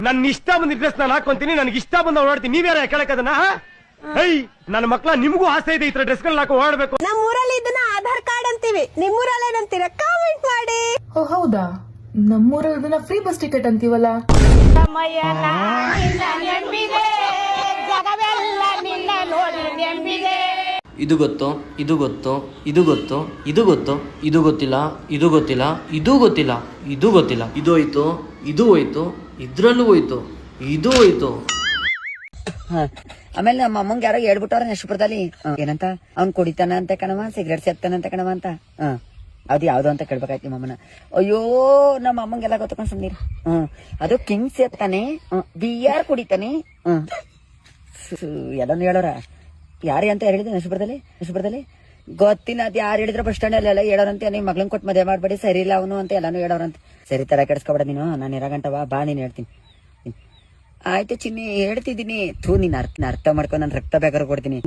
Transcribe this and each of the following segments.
ನನ್ ಇಷ್ಟ ಬಂದ ಡ್ರೆಸ್ ನಾನು ಹಾಕೊಂತೀನಿ, ನನಗೆ ಇಷ್ಟ ಬಂದ ಓಡಾಡ್ತೀನಿ. ನೀವ್ಯಾರ ಕೇಳಕ್ಕದನ್ನ? ನನ್ನ ಮಕ್ಳ ನಿಮ್ಗೂ ಆಸೆ ಇದೆ ಈ ತರ ಡ್ರೆಸ್ ಗಳನ್ನ ಹಾಕೋ ಓಡಾಡ್ಬೇಕು. ನಮ್ಮೂರಲ್ಲಿ ಇದನ್ನ ಆಧಾರ್ ಕಾರ್ಡ್ ಅಂತೀವಿ, ನಿಮ್ಮೂರಲ್ಲಿ ಏನಂತೀರ? ಕಾಮೆಂಟ್ ಮಾಡಿ. ಓ ಹೌದಾ, ನಮ್ಮೂರಲ್ಲಿ ಇದನ್ನ ಫ್ರೀ ಬಸ್ ಟಿಕೆಟ್ ಅಂತೀವಲ್ಲ. ಇದು ಗೊತ್ತು, ಇದು ಗೊತ್ತು, ಇದು ಗೊತ್ತು, ಇದು ಗೊತ್ತು, ಇದು ಗೊತ್ತಿಲ್ಲ, ಇದು ಗೊತ್ತಿಲ್ಲ, ಇದು ಗೊತ್ತಿಲ್ಲ, ಇದು ಗೊತ್ತಿಲ್ಲ, ಇದು ಹೋಯ್ತು, ಇದು ಹೋಯ್ತು, ಇದ್ರಲ್ಲೂ ಹೋಯ್ತು, ಇದು ಹೋಯ್ತು. ಆಮೇಲೆ ನಮ್ಮ ಅಮ್ಮಂಗೆ ಯಾರೋ ಹೇಳ್ಬಿಟ್ಟವ್ರ ನಷ್ಟಪುರದಲ್ಲಿ ಏನಂತ ಅವ್ನ್ ಕುಡಿತಾನ ಅಂತ ಕಣವ, ಸಿಗರೇಟ್ ಸೇರ್ತಾನ ಅಂತ ಕಣವ ಅಂತ. ಅದು ಯಾವ್ದು ಅಂತ ಕೇಳ್ಬೇಕಾಯ್ತು ನಿಮ್ಮಮ್ಮನ. ಅಯ್ಯೋ ನಮ್ಮ ಅಮ್ಮಂಗೆಲ್ಲ ಗೊತ್ತಕೊಂಡ್ ಸುಮ್ನೀರ್. ಅದು ಕಿಂಗ್ ಸೇರ್ತಾನೆ, ಬಿಆರ್ ಕುಡಿತಾನೆ, ಎಲ್ಲಾನು ಹೇಳೋರ. ಯಾರೇ ಅಂತ ಹೇಳಿದ್ರು ನಷ್ಟಪುರದಲ್ಲಿ ಗೊತ್ತಿಲ್ಲ. ಅದ್ ಯಾರು ಹೇಳಿದ್ರ ಬಸ್ ಸ್ಟ್ಯಾಂಡ್ ಅಲ್ಲೆಲ್ಲ ಹೇಳೋರಂತೆ, ನಿಮ್ ಮಗ್ಳನ್ ಕೊಟ್ಟು ಮದುವೆ ಮಾಡ್ಬೇಡಿ, ಸರಿ ಇಲ್ಲ ಅವನು ಅಂತ ಎಲ್ಲಾನು ಹೇಳೋರಂತೆ. ಸರಿ ತರ ಕೆಡ್ಸ್ಕೊಬೇಡ ನೀನು, ನಾನು ಇರಾಗಂಟವಾ ಬಾ, ನೀನ್ ಹೇಳ್ತೀನಿ. ಆಯ್ತು ಚಿನ್ನಿ ಹೇಳ್ತಿದ್ದೀನಿ. ನೀನ್ ಅರ್ಥ ಮಾಡ್ಕೊ, ನಾನು ರಕ್ತ ಬೇಕಾದ್ರೆ ಕೊಡ್ತೀನಿ.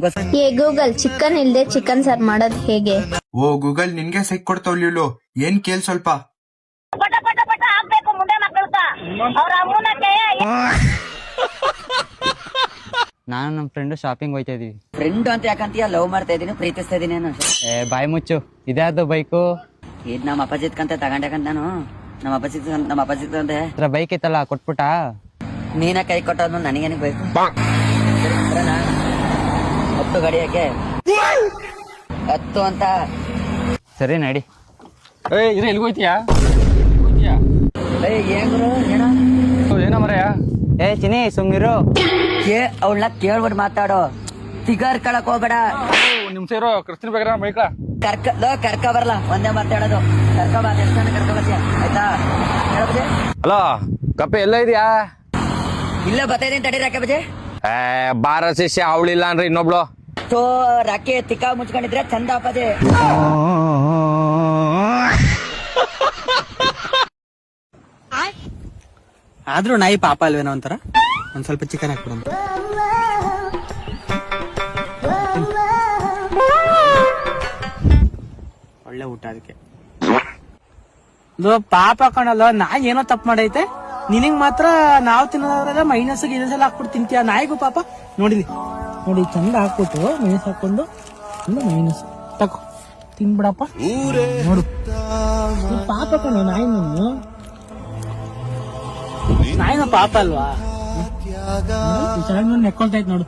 ಗೂಗಲ್ ಚಿಕನ್ ಇಲ್ದೆ ಚಿಕನ್ ಸಾರ್ ಮಾಡೋದ್ ಹೇಗೆ? ಓ ಗೂಗಲ್ ನಿನ್ಗೆ ಸೈಕ್ ಕೊಡ್ತಾವ್ಲಿಳು, ಏನ್ ಕೇಳ್ ಸ್ವಲ್ಪ. ನಾನು ನಮ್ಮ ಫ್ರೆಂಡ್ ಶಾಪಿಂಗ್ ಹೋಯ್ತಾ ಇದೀವಿ. ಫ್ರೆಂಡ್ ಅಂತ ಯಾಕಂತೀಯ? ಲವ್ ಮಾಡ್ತಾ ಇದೀನಿ, ಪ್ರೀತಿಸ್ತಾ ಇದೀನಿ ನಾನು. ಬಾಯ್ ಮುಚ್ಚು. ಇದ್ಯಾವ್ದು ಬೈಕು? ಇದ್ ನಮ್ಮ ಅಪ್ಪಾಜಿತ್ಕಂತ ತಗೊಂಡಕಂತ ನಾನು. ನಮ್ಮ ಅಪ್ಪಾಜಿತ್ಕಂತೆ ಬೈಕ್ ಇತ್ತಲ್ಲ ಕೊಟ್ಬಿಟ್ಟ. ನೀನ ಕೈ ಕೊಟ್ಟಾದ್ಮೇಲೆ ನನಗೇನಕ್ ಬೇಕು? ಹತ್ತು ಗಾಡಿ ಯಾಕೆ ಹತ್ತು ಅಂತ? ಸರಿ ನಡಿ. ಎಲ್ಗೋಯ್ತೀಯಾ? ಏನ್ರು ಏನೋ ಮರಯ. ಚಿನಿ ಸುಮ್ನಿರು. ಅವಳನ್ನ ಕೇಳ್ಬಿಟ್ಟು ಮಾತಾಡೋ, ಫಿಗರ್ ಕಳಕ್ ಹೋಗ್ಬೇಡ. ನಿಮ್ ಸೇರೋ ಕ್ರಿಸ್ಟಿನ್ ಬೇಗ ಬೈಕ ಕರ್ಕ ಬರಲ್ಲ, ಒಂದೇ ಮಾತಾಡೋದು. ಕರ್ಕ ಬಾ, ಎಷ್ಟು ಜನ ಕರ್ಕ ಬರ್ತೀಯ ಆಯ್ತಾ? ಹಲೋ ಕಪ್ಪೆ ಎಲ್ಲ ಇದೆಯಾ? ಇಲ್ಲ ಬರ್ತಾ ಇದೀನಿ ತಡಿ. ರಾಕೆ ಬಜೆ ಬಾರ ಶಿಷ್ಯ ಅವಳಿಲ್ಲ ಅನ್ರಿ ಇನ್ನೊಬ್ಳು. ಸೊ ರಾಕೆ ತಿಕ್ಕ ಮುಚ್ಕೊಂಡಿದ್ರೆ ಚಂದ ಅಪ್ಪಜೆ. ಆದ್ರೂ ನಾಯಿ ಪಾಪ ಅಲ್ವೇನೋ ಒಂಥರ. ಒಂದ್ ಸ್ವಲ್ಪ ಚಿಕನ್ ಹಾಕ್ಬಿಡಂತ. ಒಳ್ಳೆ ಊಟ ಅದಕ್ಕೆ. ಪಾಪ ಕಣಲ್ಲ, ನಾಯಿ ಏನೋ ತಪ್ಪು ಮಾಡೈತೆ. ನಿನಗ್ ಮಾತ್ರ ನಾವ್ ತಿನ್ನೋದ್ರೆಲ್ಲ ಮೈನಸ್ ಗಿನಸ್ ಎಲ್ಲ ಹಾಕ್ಬಿಟ್ಟು ತಿಂತೀಯ. ನಾಯಿಗೂ ಪಾಪ ನೋಡಿ ಚಂದ ಹಾಕ್ಬಿಟ್ಟು ಮೈನಸ್ ಹಾಕೊಂಡು ಮೈನಸ್ ತಕೋ ತಿನ್ಬಿಡಪ್ಪ. ನೋಡು ಪಾಪ ಕಣ ನಾಯಿ. ನಾಯಿನ ಪಾಪ ಅಲ್ವಾ? ಚೆನ್ನಾಗಿ ನೆಕ್ಕೊಳ್ತೈತ್ ನೋಡು.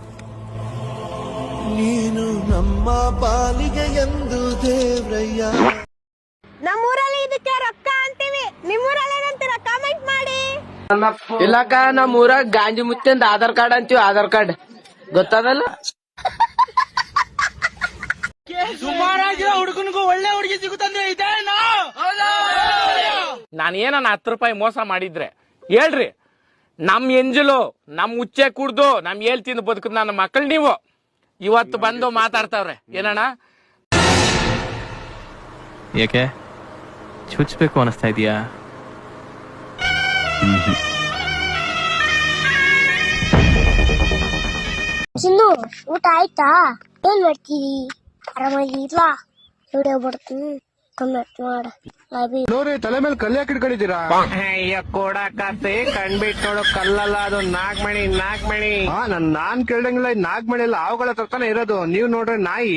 ನೀನು ನಮ್ಮ ಪಾಲಿಗೆ ಎಂದು ದೇವ್ರಯ್ಯ. ನಮ್ಮೂರಲ್ಲಿ ಇದಕ್ಕೆ ರೊಕ್ಕ ಅಂತೀವಿ, ನಿಮ್ಮೂರಲ್ಲಿ ಏನಂತೀರ? ಕಾಮೆಂಟ್ ಮಾಡಿ. ಇಲ್ಲಕ್ಕ ನಮ್ಮೂರಾಗ ಗಾಂಜಿ ಮುತ್ತಿಂದ ಆಧಾರ್ ಕಾರ್ಡ್ ಅಂತೀವಿ. ಆಧಾರ್ ಕಾರ್ಡ್ ಗೊತ್ತದಲ್ಲ? ಸುಮಾರಾಗಿರೋ ಹುಡುಗನಿಗೂ ಒಳ್ಳೆ ಹುಡುಗಿ ಸಿಗುತ್ತಂದ್ರೆ ಇದೇನಾ? ನಾನು ಏನನ್ನ 10 ರೂಪಾಯಿ ಮೋಸ ಮಾಡಿದ್ರೆ ಹೇಳ್ರಿ. ನಮ್ ಎಂಜಲು ನಮ್ ಉಚ್ಚೆ ಕುಡ್ದು ನಮ್ ಏಳ್ ತಿಂದು ಬದುಕುದ್ ನನ್ನ ಮಕ್ಕಳು ನೀವು ಇವತ್ತು ಬಂದು ಮಾತಾಡ್ತಾವ್ರೆ. ಏನಣ್ಣ ಯಾಕೆ ಚುಚ್ಬೇಕು ಅನಿಸ್ತಾ ಇದೀಯಾ? ಚಿನ್ನು ಊಟ ಆಯ್ತಾ? ಏನ್ ಮಾಡ್ತೀರಿ? ಆರಾಮಾಗಿರ್ಲಾ? ವಿಡಿಯೋ ಬರ್ತೀನಿ, ಕಮೆಂಟ್ ಮಾಡ. ನೋಡ್ರಿ ತಲೆ ಮೇಲೆ ಕಲ್ಲು ಯಾಕೆ ಇಟ್ಕೊಂಡಿದ್ದೀರಾ? ಅಯ್ಯ ಕೊಡಕತ್ತೆ ಕಣ್ಬಿಟ್ಟು ನೋಡು, ಕಲ್ಲಲ್ಲ ಅದು ನಾಗ್ಮಣಿ. ನಾನ್ ಕೇಳ್ದಂಗಿಲ್ಲ, ನಾಗ್ಮಣಿ ಎಲ್ಲ ಆವುಗಳ ಹತ್ರನೇ ಇರೋದು. ನೀವ್ ನೋಡ್ರಿ ನಾಯಿ.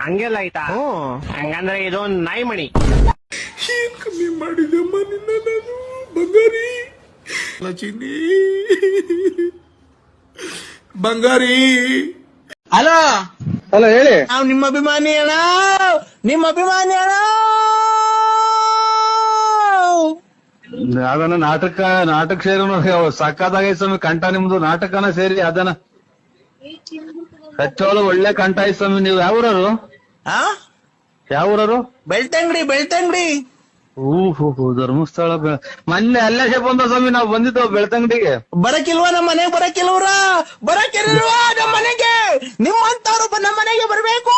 ಹಂಗೆಲ್ಲ ಆಯ್ತಾ? ಹಂಗಂದ್ರೆ ಇದು ನಾಯಿ ಮಣಿ. ಕಮ್ಮಿ ಮಾಡಿದಮ್ಮ ನಿನ್ನ ನಾನು ಬಂಗಾರಿ. ಚಿನ್ನಿ ಬಂಗಾರಿ. ಹಲೋ ಹೇಳಿ. ನಾವ್ ನಿಮ್ಮ ಅಭಿಮಾನಿ ಅಣ್ಣ, ನಿಮ್ಮ ಅಭಿಮಾನಿ ಅಣ್ಣ. ಅದನ್ನ ನಾಟಕ ಸೇರಿ ಸಕ್ಕತ್ತಾಗೈತೆ ಸ್ವಾಮಿ. ಕಂಠ ನಿಮ್ದು ನಾಟಕನ ಸೇರಿ ಅದನ್ನ ಕಚ್ಚೋಳು ಒಳ್ಳೆ ಕಂಠ ಐತ್ ಸ್ವಾಮಿ. ನೀವು ಯಾವೂರರು? ಯಾವೂರರು? ಬೆಳ್ತಂಗಡಿ. ಓಹೋ ಧರ್ಮಸ್ಥಳ. ಮೊನ್ನೆ ಅಲ್ಲೇ ಬಂದ ಸ್ವಾಮಿ, ನಾವು ಬಂದಿದ್ದು ಬೆಳ್ತಂಗಡಿಗೆ. ಬರಕಿಲ್ವಾ ನಮ್ಮ ಮನೆಗೆ? ಬರಕಿಲ್ವಾ ನಮ್ಮ ಮನೆಗೆ? ನಿಮ್ಮಂತವ್ರು ನಮ್ಮ ಮನೆಗೆ ಬರ್ಬೇಕು.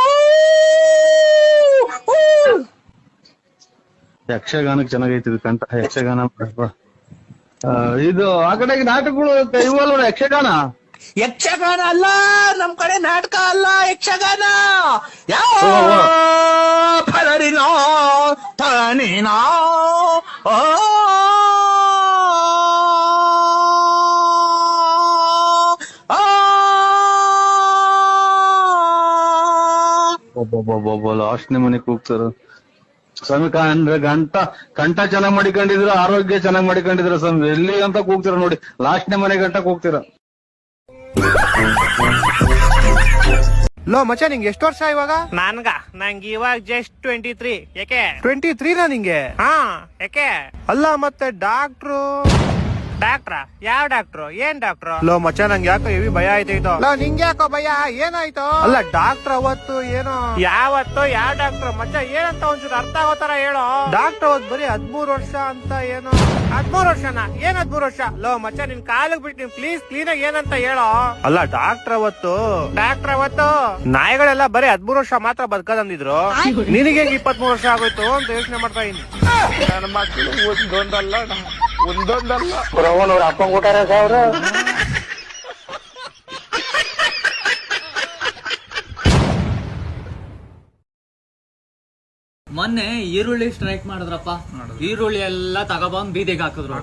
ಯಕ್ಷಗಾನಕ್ಕೆ ಚೆನ್ನಾಗೈತಿ ಕಂಠ. ಯಕ್ಷಗಾನ ಇದು ಆ ಕಡೆಗೆ ನಾಟಕಗಳು ಇವಲ್ವ? ಯಕ್ಷಗಾನ ಅಲ್ಲ ನಮ್ ಕಡೆ, ನಾಟಕ ಅಲ್ಲ ಯಕ್ಷಗಾನ. ಯಾವ ಫಲರಿನೋ ತನಿನೋ ಲಾಸ್ಟ್ ಮನೆ ಕೂಗ್ತಾರ ಸ್ವಾಮಿ. ಕಂಠ ಚೆನ್ನಾಗ್ ಮಾಡಿಕೊಂಡಿದ್ರ, ಆರೋಗ್ಯ ಚೆನ್ನಾಗ್ ಮಾಡಿಕೊಂಡಿದ್ರ ಸ್ವಾಮಿ. ಎಲ್ಲಿ ಅಂತ ಕೂಗ್ತೀರ ನೋಡಿ, ಲಾಸ್ಟ್ನೇ ಮನೆ ಗಂಟ ಕೂಗ್ತೀರ. ಲೋ ಮಚ್ಚ, ನಿಂಗೆ ಎಷ್ಟು ವರ್ಷ ಇವಾಗ? ನಂಗೆ ಇವಾಗ ಜಸ್ಟ್ 23. ಯಾಕೆ 23 ನಿಂಗೆ? ಹಾ, ಯಾಕೆ? ಅಲ್ಲ ಮತ್ತೆ ಡಾಕ್ಟ್ರು ಯಾವ ಡಾಕ್ಟ್ರು? ಏನ್ ಡಾಕ್ಟ್ರು? ಲೋ ಮಚ್ಚ, ನಂಗೆ ಯಾಕೋ ಹೆವಿ ಭಯ ಆಯ್ತಾಯ್ತು. ನಿಂಗೆ ಯಾಕೋ ಭಯ? ಏನಾಯ್ತು? ಅಲ್ಲ ಡಾಕ್ಟರ್ ಅವತ್ತು ಏನೋ ಯಾವತ್ತು ಯಾವ ಡಾಕ್ಟ್ರು? ಮಚ್ಚ ಏನಂತ ಒಂಚೂರು ಅರ್ಥ ಆಗೋ ತರ ಹೇಳು. ಡಾಕ್ಟರ್ ಅವತ್ತು ಬರೀ 13 ವರ್ಷ ಅಂತ ಏನೋ. 13 ವರ್ಷನ? ಏನ್ 13 ವರ್ಷ? ಲೋ ಮಚ್ಚ, ನಿನ್ ಕಾಲಿಗೆ ಬಿಟ್ಟು ಪ್ಲೀಸ್ ಕ್ಲೀನ್ ಆಗಿ ಏನಂತ ಹೇಳೋ. ಅಲ್ಲ ಡಾಕ್ಟರ್ ಅವತ್ತು ನಾಯಿಗಳೆಲ್ಲ ಬರೀ 13 ವರ್ಷ ಮಾತ್ರ ಬದುಕದಂದಿದ್ರು. ನಿನಗೆ 23 ವರ್ಷ ಆಗೋಯ್ತು ಅಂತ ಯೋಚನೆ ಮಾಡ್ತಾ ಇದ್ದೀನಿ. ನನ್ನ ಮಕ್ಕಳು ಒಂದೊಂದಲ್ಲ ಮೊನ್ನೆ ಈರುಳ್ಳಿ ಸ್ಟ್ರೈಕ್ ಮಾಡಿದ್ರಪ್ಪ. ಈರುಳ್ಳಿ ಎಲ್ಲ ತಗೊಬಂದ್ ಬೀದಿಗೆ ಹಾಕಿದ್ರು.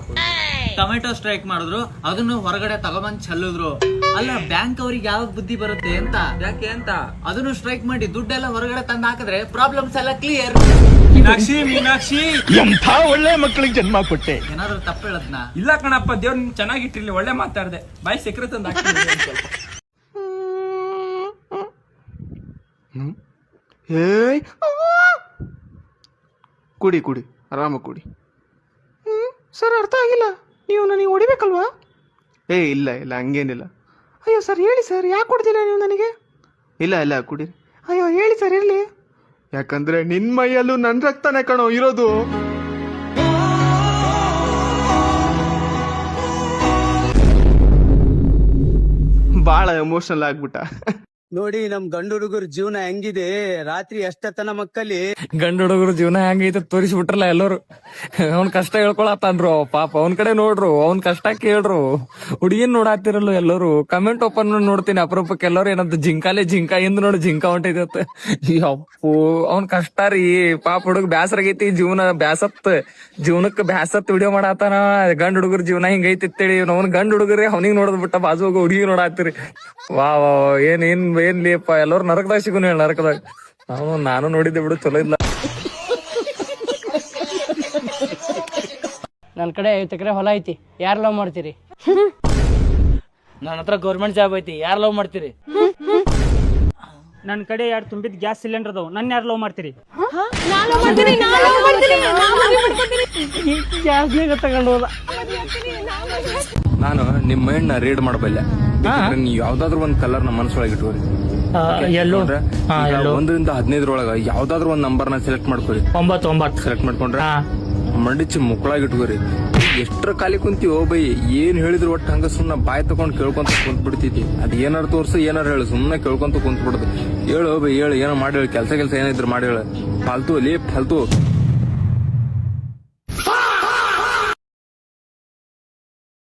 ಟೊಮೆಟೊ ಸ್ಟ್ರೈಕ್ ಮಾಡಿದ್ರು, ಅದನ್ನು ಹೊರಗಡೆ ತಗೊಬಂದ್ ಚೆಲ್ಲಿದ್ರು. ಅಲ್ಲ, ಬ್ಯಾಂಕ್ ಅವ್ರಿಗೆ ಯಾವಾಗ ಬುದ್ಧಿ ಬರುತ್ತೆ ಅಂತ, ಯಾಕೆ ಅಂತ ಅದನ್ನು ಸ್ಟ್ರೈಕ್ ಮಾಡಿ ದುಡ್ಡೆಲ್ಲ ಹೊರಗಡೆ ತಂದು ಹಾಕಿದ್ರೆ ಪ್ರಾಬ್ಲಮ್ಸ್ ಎಲ್ಲ ಕ್ಲಿಯರ್. ಮೀನಾಕ್ಷಿ ಎಂಥ ಒಳ್ಳೆ ಮಕ್ಕಳಿಗೆ ಜನ್ಮ ಕೊಟ್ಟೆ. ಏನಾದ್ರು ತಪ್ಪು ಹೇಳದ್ನ? ಇಲ್ಲ ಕಣಪ್ಪ, ದೇವ್ರ ಚೆನ್ನಾಗಿಟ್ಟಿರ್ಲಿ, ಒಳ್ಳೆ ಮಾತಾಡ್ದೆ. ಬಾಯಿ ಸೆಕ್ರೆ ತಂದು ಕುಡಿ ಆರಾಮ ಕುಡಿ. ಸರ್, ಅರ್ಥ ಆಗಿಲ್ಲ. ನೀವು ನನಗೆ ಹೊಡಿಬೇಕಲ್ವಾ? ಇಲ್ಲ ಹಂಗೇನಿಲ್ಲ. ಅಯ್ಯೋ ಸರ್, ಹೇಳಿ ಸರ್, ಯಾಕೆ ಕೊಡ್ತೀರಾ ನೀವು ನನಗೆ? ಇಲ್ಲ ಕುಡಿ. ಅಯ್ಯೋ ಹೇಳಿ ಸರ್, ಇರ್ಲಿ. ಯಾಕಂದ್ರೆ ನಿನ್ ಮೈಯಲ್ಲೂ ನನ್ ರಕ್ತನೇ ಕಣೋ ಇರೋದು. ಬಾಳ ಎಮೋಷನಲ್ ಆಗ್ಬಿಟ್ಟ. ನೋಡಿ ನಮ್ ಗಂಡು ಹುಡುಗರ ಜೀವನ ಹೆಂಗಿದೆ. ರಾತ್ರಿ ಎಷ್ಟತನ ಮಕ್ಕಳಿ ಗಂಡು ಹುಡುಗರು ಜೀವನ ಹೆಂಗೈತೆ ತೋರಿಸ್ಬಿಟ್ರಲ್ಲ ಎಲ್ಲರೂ. ಅವ್ನ್ ಕಷ್ಟ ಹೇಳ್ಕೊಳತ್ತಾನ್ರು ಪಾಪ. ಅವ್ನ್ ಕಡೆ ನೋಡ್ರು, ಅವ್ನ್ ಕಷ್ಟ ಕೇಳ್ರು. ಹುಡುಗಿನ್ ನೋಡಾತಿರಲ್ಲ ಎಲ್ಲರೂ. ಕಮೆಂಟ್ ಓಪನ್ ನೋಡ್ತೀನಿ ಅಪರೂಪಕ್ಕೆ. ಎಲ್ಲರೂ ಏನಂತ ಜಿಂಕ ಇಂದ ನೋಡಿ ಜಿಂಕ ಹೊಂಟೈತೆ. ಅಪ್ಪು ಅವ್ನ್ ಕಷ್ಟ ರೀ ಪಾಪ. ಹುಡುಗ ಬ್ಯಾಸರಾಗೈತಿ, ಜೀವನಕ್ಕೆ ಬ್ಯಾಸತ್ ವಿಡಿಯೋ ಮಾಡಾತಾನ. ಗಂಡ್ ಹುಡುಗರ ಜೀವನ ಹಿಂಗೈತಿ. ಅವ್ನ ಗಂಡ್ ಹುಡುಗರಿ ಅವ್ನಿಗೆ ನೋಡದ್ ಬಿಟ್ಟ ಬಾಜು ಹೋಗಿ ಹುಡುಗಿ ನೋಡಾತಿರಿ. ವಾ ಏನ್ಲಿಪ್ಪ, ಎಲ್ಲರೂ ನರಕದಾಗ ಸಿಗುನ್ ಹೇಳ. ನರಕದಾಗ ನಾನು ನೋಡಿದ್ದೆ ಬಿಡು, ಚಲೋ ಇಲ್ಲ. ನನ್ ಕಡೆ 50 ಎಕರೆ ಹೊಲ ಐತಿ, ಯಾರ್ ಲವ್ ಮಾಡ್ತೀರಿ? ನನ್ನ ಹತ್ರ ಗೌರ್ಮೆಂಟ್ ಜಾಬ್ ಐತಿ, ಯಾರ್ ಲವ್ ಮಾಡ್ತೀರಿ? ನನ್ ಕಡೆ 2 ತುಂಬಿದ ಗ್ಯಾಸ್ ಸಿಲಿಂಡರ್ ಅದಾವ, ನನ್ ಯಾರ್ ಲವ್ ಮಾಡ್ತೀರಿ? ತಗೊಂಡು ಹೋದ. ನಾನು ನಿಮ್ ಮೈಂಡ್ ನ ರೀಡ್ ಮಾಡಬಲ್ಲೆ. ನೀವು ಯಾವ್ದಾದ್ರು ಒಂದ್ ಕಲರ್ ನ ಮನಸ್ಸೊಳಗೆ ಇಟ್ಕೋರಿ. ಎಲ್ಲೋ 1ರಿಂದ 15 ಯಾವ್ದಾದ್ರು ಒಂದ್ ನಂಬರ್ ನ ಸೆಲೆಕ್ಟ್ ಮಾಡ್ಕೊರಿ. 9 ಸೆಲೆಕ್ಟ್ ಮಾಡ್ಕೊಂಡ್ರೆ ಮಂಡಿಚ್ಚಿ ಮುಕ್ಕಳಾಗಿ ಇಟ್ಕೋರಿ. ಎಷ್ಟ್ರ ಖಾಲಿ ಕುಂತೀವೋ ಬೈ, ಏನ್ ಹೇಳಿದ್ರು ಒಟ್ಟು ಹಂಗ ಸುಮ್ನ ಬಾಯ್ ತಕೊಂಡ್ ಕೇಳ್ಕೊಂತ ಕುಂತ್ ಬಿಡ್ತೈತಿ. ಅದ್ ಏನಾರು ತೋರ್ಸು, ಏನಾರು ಹೇಳು, ಸುಮ್ನೆ ಕೇಳ್ಕೊಂತ ಕುಂತ್ ಬಿಡುದು. ಹೇಳು ಬೈ, ಹೇಳು, ಏನೋ ಮಾಡಿ ಹೇಳು. ಕೆಲ್ಸ ಏನಿದ್ರು ಮಾಡಿ ಹೇಳು. ಫಾಲ್ತು.